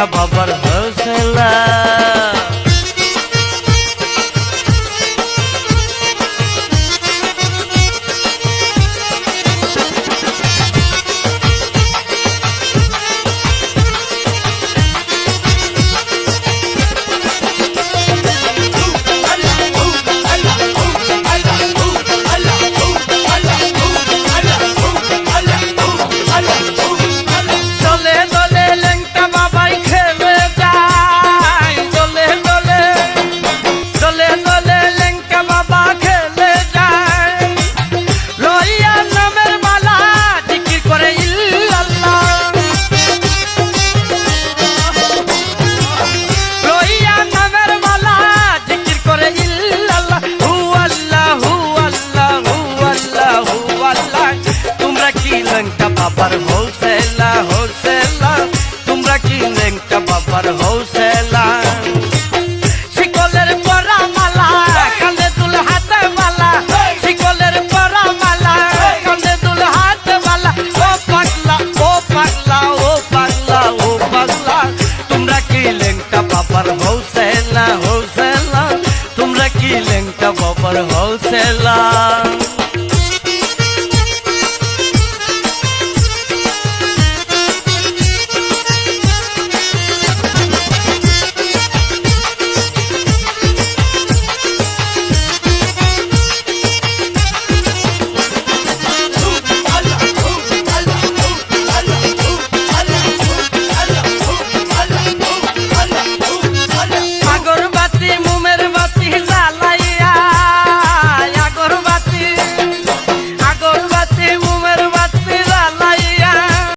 লেংটা বাবার হৌসলা। বাবার হৌসলা হৌসলা তোমরা কি লেংটা বাবার হৌসলা। শিকলের পরা মালা কানে দুল হাতে মালা, শিকলের পরা মালা কানে দুল হাতে মালা। ও পাগলা ও পাগলা ও পাগলা ও পাগলা তোমরা কি লেংটা বাবার হৌসলা হৌসলা তোমরা কি লেংটা বাবার হৌসলা।